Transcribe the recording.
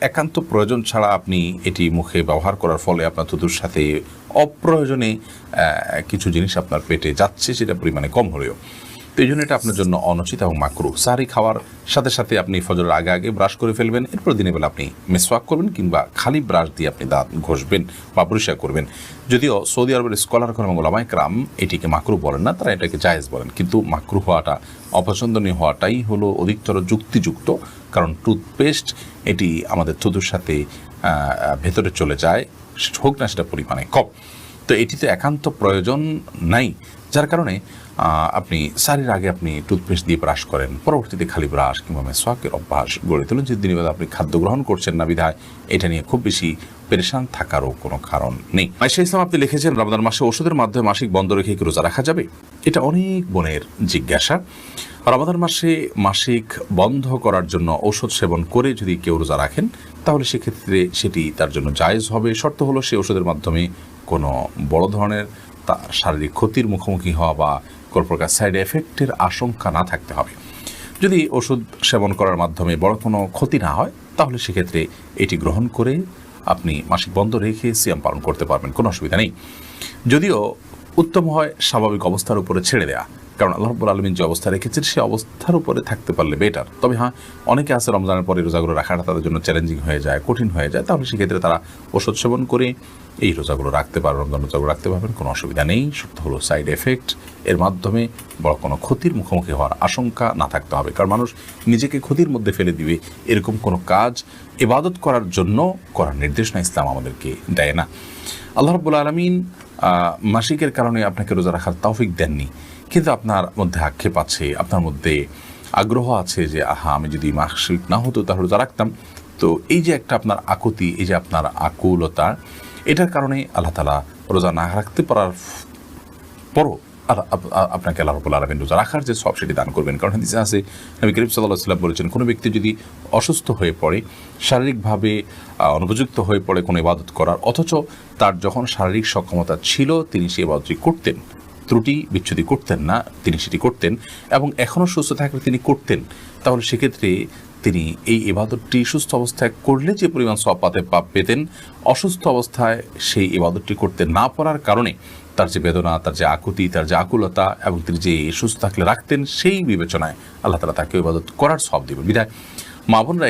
একান্ত প্রয়োজন ছাড়া আপনি এটি মুখে ব্যবহার করার ফলে আপনার থুতুর সাথে অপ্রয়োজনে কিছু জিনিস আপনার পেটে যাচ্ছে, সেটা পরিমাণে কম হলেও, তো এই জন্য এটা আপনার জন্য অনুচিত এবং মাকরুহ। সাহরি খাওয়ার সাথে সাথে আপনি ফজরের আগে আগে ব্রাশ করে ফেলবেন, এরপর দিনের বেলা আপনি মেসওয়াক করবেন কিংবা খালি ব্রাশ দিয়ে আপনি দাঁত ঘষবেন বা পরিষ্কার করবেন। যদিও সৌদি আরবের স্কলারগণ এবং ওলামায়ে কেরাম এটিকে মাকরুহ বলেন না, তারা এটাকে জায়েজ বলেন, কিন্তু মাকরুহ হওয়াটা, অপছন্দনীয় হওয়াটাই হলো অধিকতর যুক্তিযুক্ত। কারণ টুথপেস্ট এটি আমাদের থুতুর সাথে ভেতরে চলে যায়, হোক না সেটা পরিমাণে কম, তো এটিতে একান্ত প্রয়োজন নাই, যার কারণে আপনি সারির আগে আপনি টুথপেস্ট দিয়ে ব্রাশ করেন, পরবর্তীতে খালি ব্রাশ কিংবা মেসওয়াকের অভ্যাস গড়ে তুলুন। যে দিনের বেলা আপনি খাদ্য গ্রহণ করছেন না বিধায় এটা নিয়ে খুব বেশি পেরেশান থাকারও কোনো কারণ নেই। আয়েশা ইসলাম আপনি লিখেছেন, রমাদান মাসে ওষুধের মাধ্যমে মাসিক বন্ধ রেখে কি রোজা রাখা যাবে? এটা অনেক বোনের জিজ্ঞাসা। রমাদান মাসে মাসিক বন্ধ করার জন্য ঔষধ সেবন করে যদি কেউ রোজা রাখেন, তাহলে সেক্ষেত্রে সেটি তার জন্য জায়েজ হবে। শর্ত হলো সে ওষুধের মাধ্যমে কোনো বড় ধরনের শারীরিক ক্ষতির মুখোমুখি হওয়া বা কোনো প্রকার সাইড এফেক্টের আশঙ্কা না থাকতে হবে। যদি ওষুধ সেবন করার মাধ্যমে বড় কোনো ক্ষতি না হয়, তাহলে সেক্ষেত্রে এটি গ্রহণ করে আপনি মাসিক বন্ধ রেখে সিয়াম পালন করতে পারবেন, কোনো অসুবিধা নেই। যদিও উত্তম হয় স্বাভাবিক অবস্থার উপরে ছেড়ে দেওয়া, কারণ আল্লাহ রাব্বুল আলামিন যে অবস্থা রেখেছেন সে অবস্থার উপরে থাকতে পারলে বেটার। তবে হ্যাঁ, অনেকে আছে রমজানের পরে রোজাগুলো রাখাটা তাদের জন্য চ্যালেঞ্জিং হয়ে যায়, কঠিন হয়ে যায়, তাহলে সেক্ষেত্রে তারা ওষুধ সেবন করে এই রোজাগুলো রাখতে পারবে, রমজান রোজাগুলো রাখতে পারবেন, কোনো অসুবিধা নেই। সত্য হলো সাইড এফেক্ট এর মাধ্যমে বড় কোনো ক্ষতির মুখোমুখি হওয়ার আশঙ্কা না থাকতে হবে। কারণ মানুষ নিজেকে ক্ষতির মধ্যে ফেলে দিবে এরকম কোনো কাজ ইবাদত করার জন্য করার নির্দেশনা ইসলাম আমাদেরকে দেয় না। আল্লাহ রাব্বুল আলামিন মাসিকের কারণে আপনাকে রোজা রাখার তৌফিক দেননি, কিন্তু আপনার মধ্যে আক্ষেপ আছে, আপনার মধ্যে আগ্রহ আছে যে আমি যদি মাসিক না হতো তাহলে রোজা রাখতাম। তো এই যে একটা আপনার আকুতি, এই যে আপনার আকুলতা, এটার কারণে আল্লাহ তাআলা রোজা না রাখতে পারার পরও আপনাকে আল্লাহ রাব্বুল আলামিন রোজা রাখার যে সব সেটি দান করবেন। কারণ হাদিসে আছে, নবী করিম সাল্লাল্লাহু আলাইহি ওয়াসাল্লাম বলেছেন, কোনো ব্যক্তি যদি অসুস্থ হয়ে পড়ে, শারীরিকভাবে অনুপযুক্ত হয়ে পড়ে কোনো ইবাদত করার, অথচ তার যখন শারীরিক সক্ষমতা ছিল তিনি সেই ইবাদতটি করতেন, ত্রুটি বিচ্ছুতি করতেন না, তিনি সেটি করতেন এবং এখনও সুস্থ থাকলে তিনি করতেন, তাহলে সেক্ষেত্রে তিনি এই ইবাদতটি সুস্থ অবস্থায় করলে যে পরিমাণ সওয়াব পেতেন, অসুস্থ অবস্থায় সেই ইবাদতটি করতে না পারার কারণে তার যে বেদনা, তার যে আকুতি, তার যে আকুলতা এবং তিনি যে সুস্থ থাকলে রাখতেন, সেই বিবেচনায় আল্লাহ তাআলা তাকে ইবাদত করার সওয়াব দিবেন। বিধায় মা বোনরা